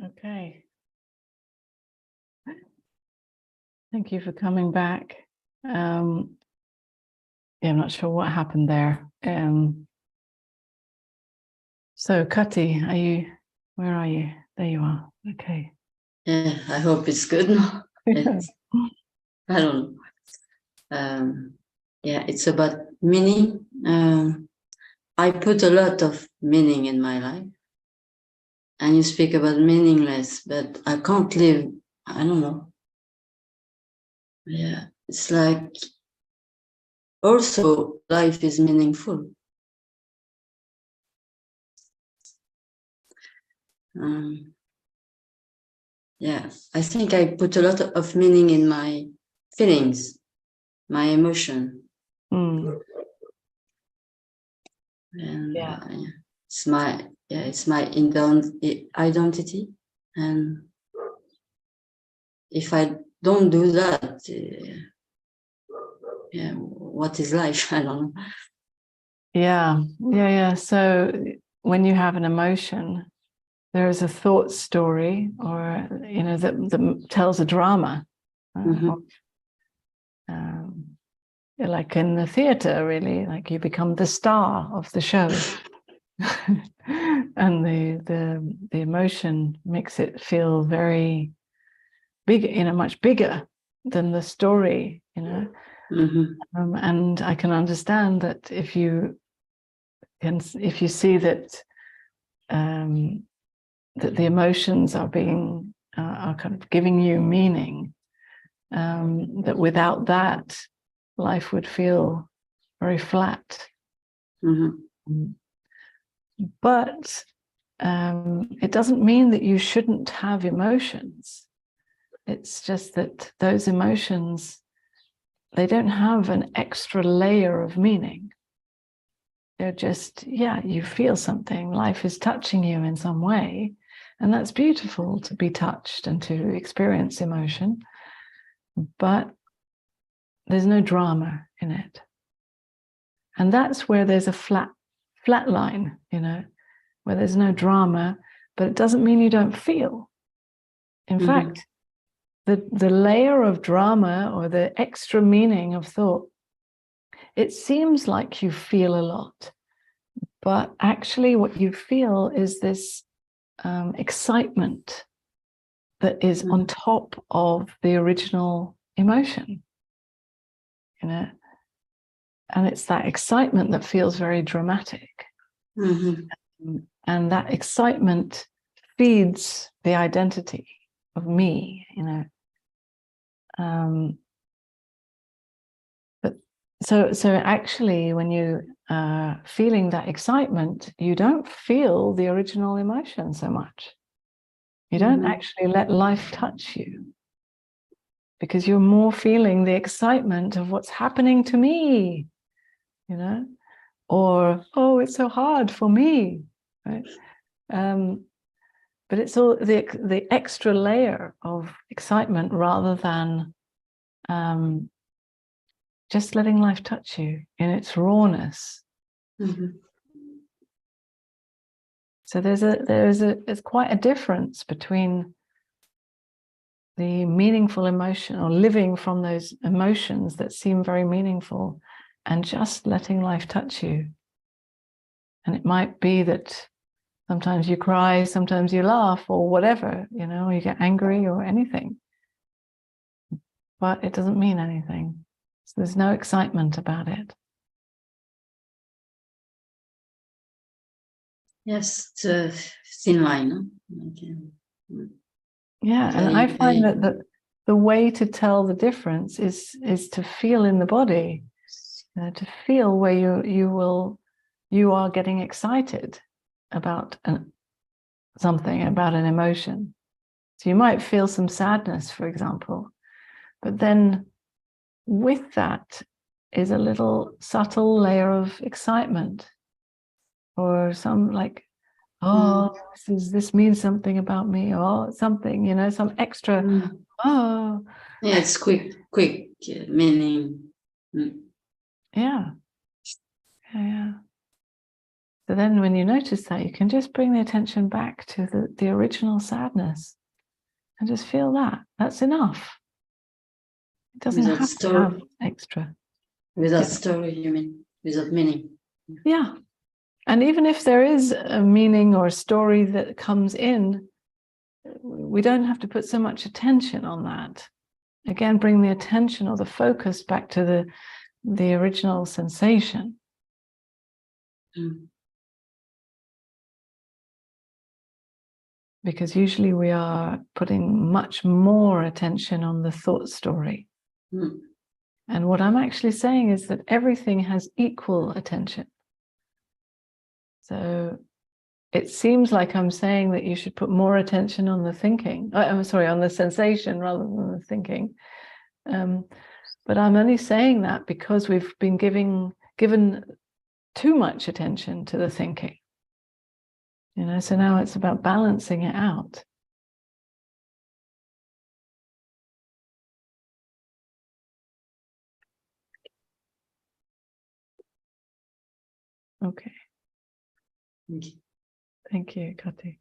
Okay. Thank you for coming back. Yeah, I'm not sure what happened there. So, Kati, where are you? There you are. Okay. Yeah, I hope it's good now. I don't know. Yeah, it's about meaning. I put a lot of meaning in my life. And you speak about meaningless, but I can't live, I don't know. Yeah, it's like also life is meaningful. Yeah, I think I put a lot of meaning in my feelings, my emotion. Mm. And it's my identity. And if I don't do that, what is life? I don't know. Yeah. So when you have an emotion, there is a thought story, or that tells a drama. Like in the theater, really, like you become the star of the show. And the emotion makes it feel very big, much bigger than the story, and I can understand that if you see that that the emotions are kind of giving you meaning, that without that, life would feel very flat. But it doesn't mean that you shouldn't have emotions. It's just that those emotions, they don't have an extra layer of meaning. They're just, you feel something. Life is touching you in some way. And that's beautiful, to be touched and to experience emotion. But there's no drama in it. And that's where there's a flat line, where there's no drama, but it doesn't mean you don't feel. In fact, the layer of drama or the extra meaning of thought, it seems like you feel a lot, but actually what you feel is this excitement that is on top of the original emotion, and it's that excitement that feels very dramatic. And that excitement feeds the identity of me, but so actually, when you feeling that excitement, you don't feel the original emotion so much. You don't actually let life touch you, because you're more feeling the excitement of what's happening to me, or, oh, it's so hard for me, right? But it's all the extra layer of excitement, rather than just letting life touch you in its rawness. So there's quite a difference between the meaningful emotion, or living from those emotions that seem very meaningful, and just letting life touch you. And it might be that sometimes you cry, sometimes you laugh, or whatever, you get angry or anything. But it doesn't mean anything. So there's no excitement about it. Yes, it's a thin line. Yeah, and I find that the way to tell the difference is to feel in the body, to feel where you are getting excited about something, about an emotion. So you might feel some sadness, for example, but then with that is a little subtle layer of excitement, or some like, oh, this means something about me, or something, some extra, oh. Yeah, it's quick meaning. Yeah. So then when you notice that, you can just bring the attention back to the original sadness and just feel that. That's enough. It doesn't Without have to have extra. Without story, you mean? Without meaning. Yeah. And even if there is a meaning or a story that comes in, we don't have to put so much attention on that. Again, bring the attention or the focus back to the original sensation. Mm. Because usually we are putting much more attention on the thought story. Mm. And what I'm actually saying is that everything has equal attention. So it seems like I'm saying that you should put more attention on the thinking. I'm sorry, on the sensation rather than the thinking. But I'm only saying that because we've been given too much attention to the thinking. So now it's about balancing it out. Okay. Thank you, Kati.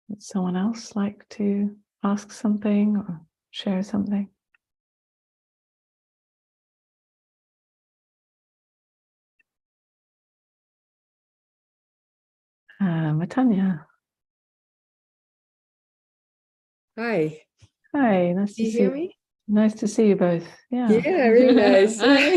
Would someone else like to ask something or share something? Matanya. Hi. Hi, nice to Do you see hear you. me? Nice to see you both. Yeah. Yeah, really nice. Hi.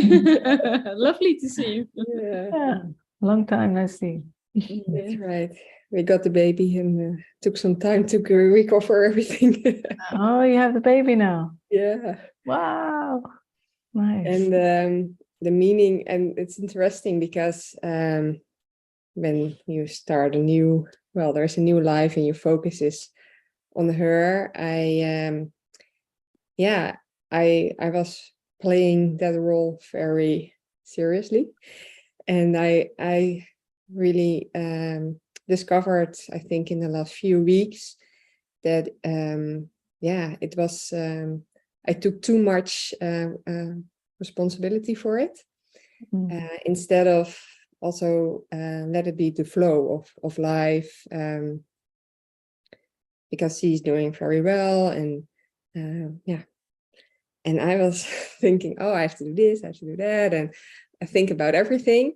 Lovely to see you. Yeah, Yeah. Long time no see. that's right. We got the baby and took some time to recover everything. Oh, you have the baby now. Yeah. Wow. Nice. And the meaning, and it's interesting because when you start there's a new life and your focus is on her. I was playing that role very seriously, and I really discovered, I think, in the last few weeks that it was I took too much responsibility for it instead of also let it be the flow of life, because she's doing very well, and and I was thinking, oh, I have to do this, I have to do that, and I think about everything.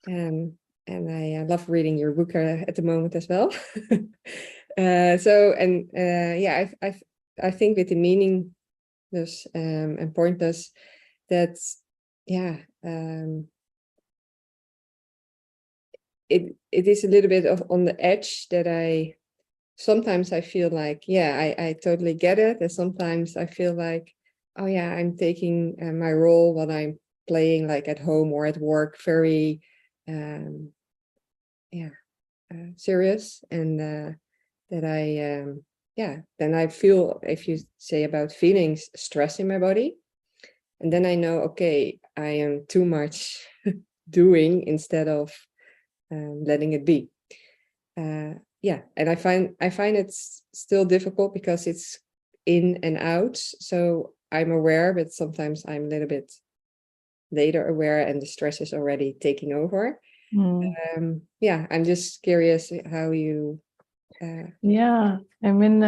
And I love reading your book at the moment as well. I think with the meaningless and pointless, that's it is a little bit of on the edge that sometimes I feel like, I totally get it, and sometimes I feel like, oh yeah, I'm taking my role when I'm playing, like at home or at work, very serious, and that then I feel, if you say about feelings, stress in my body, and then I know, okay, I am too much doing instead of letting it be. And I find it's still difficult because it's in and out, so I'm aware, but sometimes I'm a little bit later aware and the stress is already taking over. I'm just curious how you I mean,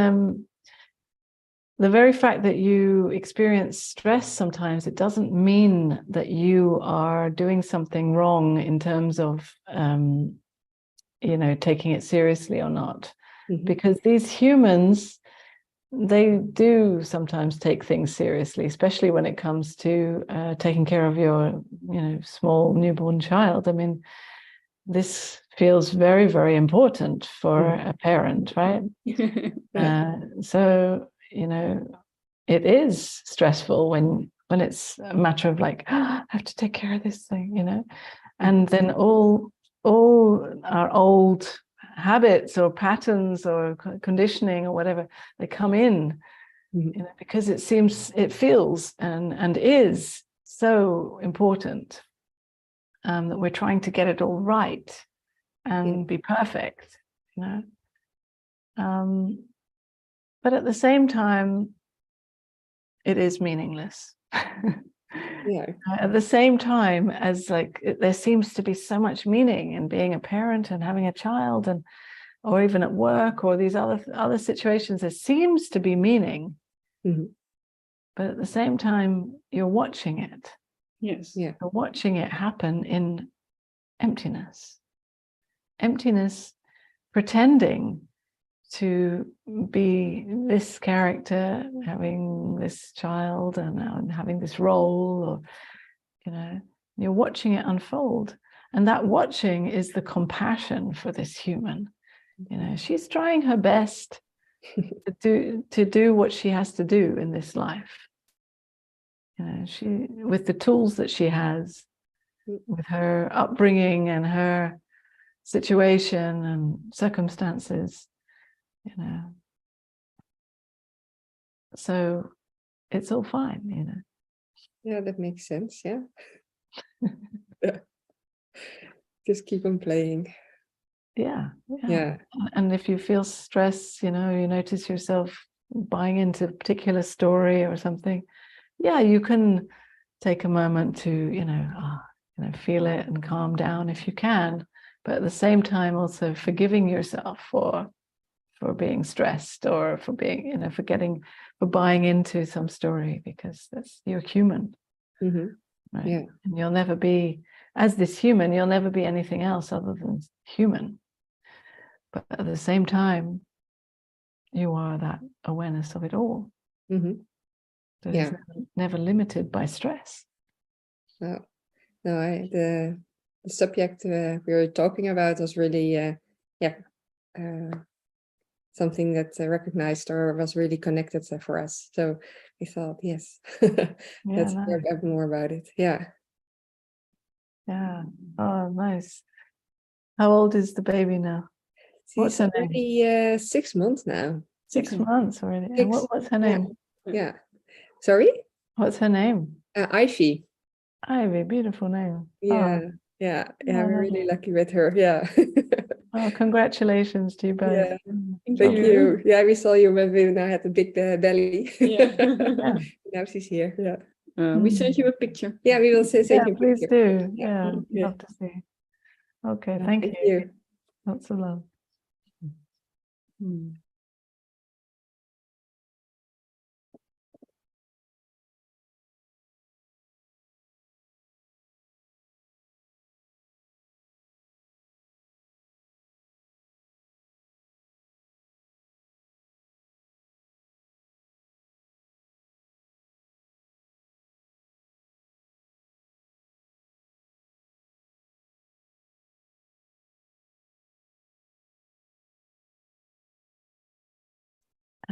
the very fact that you experience stress sometimes, it doesn't mean that you are doing something wrong in terms of taking it seriously or not. Because these humans, they do sometimes take things seriously, especially when it comes to taking care of your small newborn child. I mean, this feels very, very important for a parent, right? So it is stressful when it's a matter of like, oh, I have to take care of this thing, And then all our old habits or patterns or conditioning or whatever, they come in, because it feels and is so important, that we're trying to get it all right and be perfect, but at the same time, it is meaningless. At the same time as there seems to be so much meaning in being a parent and having a child, or even at work or these other situations, there seems to be meaning. But at the same time, you're watching it. Yes. You're watching it happen in emptiness, pretending to be this character, having this child and having this role, or you're watching it unfold. And that watching is the compassion for this human. She's trying her best to do what she has to do in this life. She, with the tools that she has, with her upbringing and her situation and circumstances, so it's all fine. Yeah, that makes sense. Yeah. Just keep on playing. Yeah. Yeah. And if you feel stress, you notice yourself buying into a particular story or something, you can take a moment to feel it and calm down if you can, but at the same time also forgiving yourself for being stressed, or for being for buying into some story, because you're human. Right? Yeah. And you'll never be, as this human, you'll never be anything else other than human. But at the same time, you are that awareness of it all. That is never limited by stress. No, the subject we were talking about was really, something that recognized or was really connected for us. So we thought, yes, let's talk up more about it. Yeah. Yeah. Oh, nice. How old is the baby now? What's her name? Already 6 months now. 6 months already. And what's her name? Yeah. Sorry? What's her name? Ivy. Ivy, beautiful name. Yeah. We're really lucky with her. Yeah. Oh, congratulations to you both. Yeah. Thank you. Yeah, we saw you when we now had the big belly. Now she's here. Yeah. We sent you a picture. Yeah, we will send you a please picture. do. Yeah, love to see. Okay, thank you. you. Lots of love.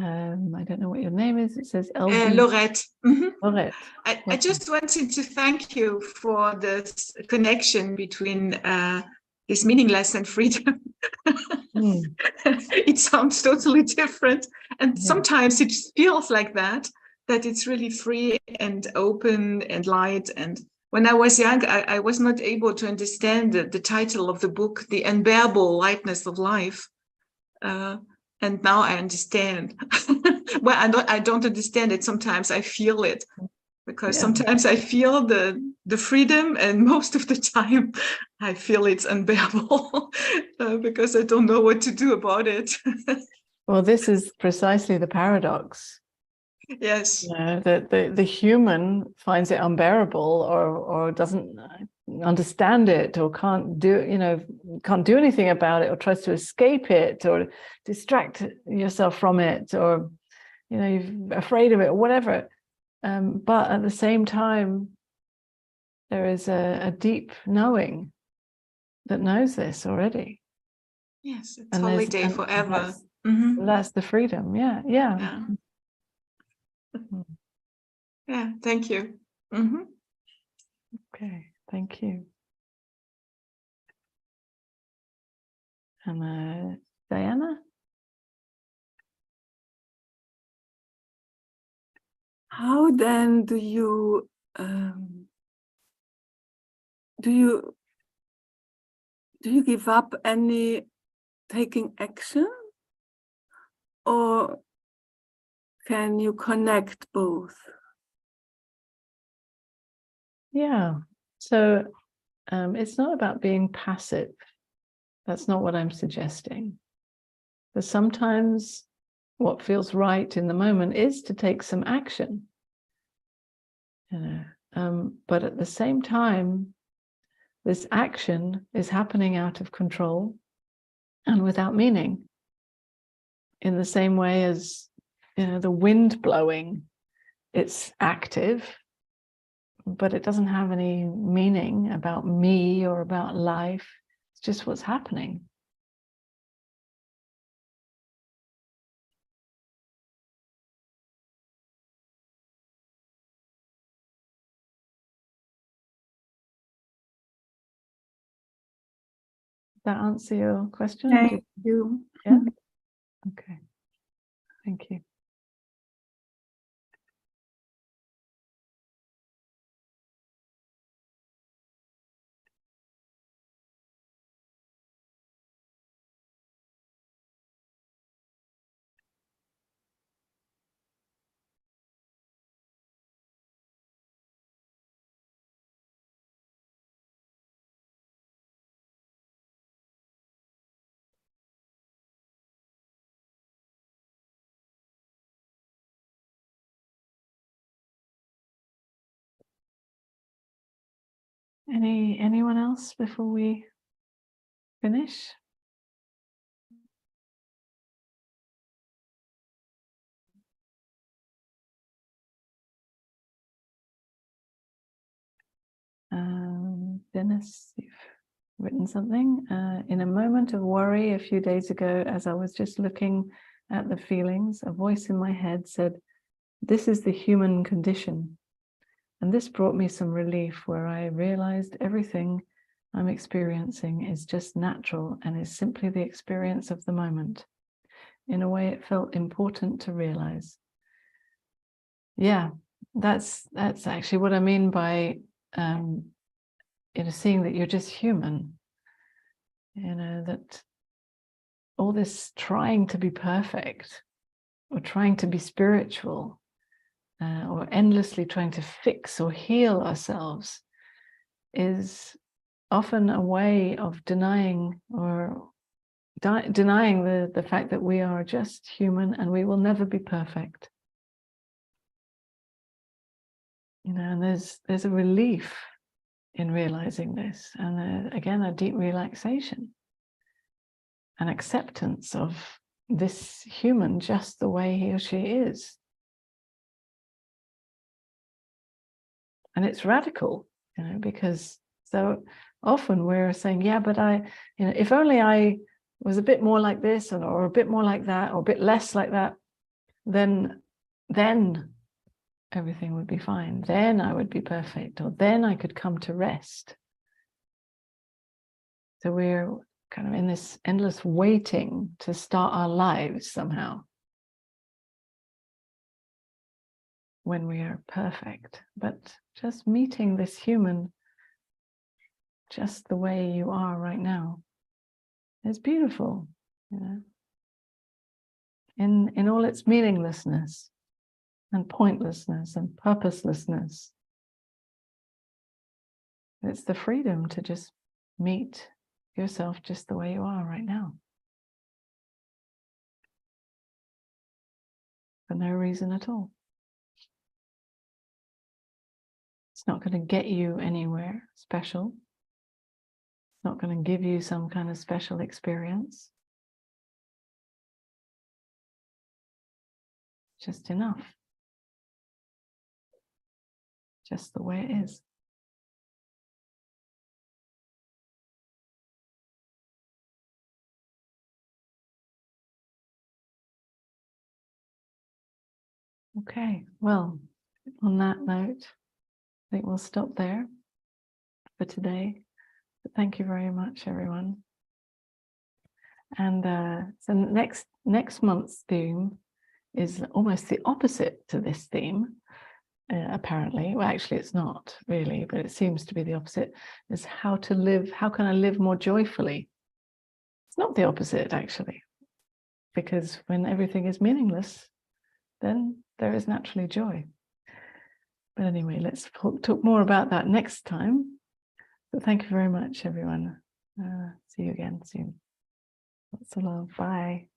I don't know what your name is. It says LB. Laurette. Laurette. I just wanted to thank you for this connection between this meaningless and freedom. It sounds totally different. And sometimes it feels like that it's really free and open and light. And when I was young, I was not able to understand the title of the book, The Unbearable Lightness of Life. And now I understand. Well, I don't understand it. Sometimes I feel it, because sometimes I feel the freedom, and most of the time I feel it's unbearable because I don't know what to do about it. Well, this is precisely the paradox. Yes. That the human finds it unbearable, or doesn't understand it, or can't do anything about it, or tries to escape it, or distract yourself from it, or you're afraid of it, or whatever. But at the same time, there is a deep knowing that knows this already. Yes, it's holiday forever. That's the freedom. Yeah. Yeah, thank you. Okay, thank you. And Diana? How then do you give up any taking action, or can you connect both? Yeah. So it's not about being passive. That's not what I'm suggesting. But sometimes what feels right in the moment is to take some action. But at the same time, this action is happening out of control and without meaning. In the same way as the wind blowing, it's active, but it doesn't have any meaning about me or about life. It's just what's happening. Does that answer your question? Thank you. Yeah. Okay. Thank you. Anyone else before we finish? Dennis, you've written something. In a moment of worry a few days ago, as I was just looking at the feelings, a voice in my head said, "This is the human condition." And this brought me some relief, where I realized everything I'm experiencing is just natural and is simply the experience of the moment. In a way, it felt important to realize. Yeah, that's actually what I mean by seeing that you're just human. That all this trying to be perfect or trying to be spiritual or endlessly trying to fix or heal ourselves is often a way of denying the fact that we are just human and we will never be perfect. And there's a relief in realizing this, and again a deep relaxation, an acceptance of this human just the way he or she is. And it's radical, because so often we're saying, yeah, but if only I was a bit more like this, or a bit more like that, or a bit less like that, then everything would be fine. Then I would be perfect, or then I could come to rest. So we're kind of in this endless waiting to start our lives somehow, when we are perfect. But just meeting this human just the way you are right now is beautiful, in all its meaninglessness and pointlessness and purposelessness. It's the freedom to just meet yourself just the way you are right now, for no reason at all. It's not going to get you anywhere special. It's not going to give you some kind of special experience. Just enough. Just the way it is. Okay, well, on that note, I think we'll stop there for today. But thank you very much, everyone. And so next month's theme is almost the opposite to this theme, apparently. Well, actually, it's not really, but it seems to be the opposite. Is how to live. How can I live more joyfully? It's not the opposite, actually, because when everything is meaningless, then there is naturally joy. But anyway, let's talk more about that next time. But thank you very much, everyone. See you again soon. Lots of love. Bye.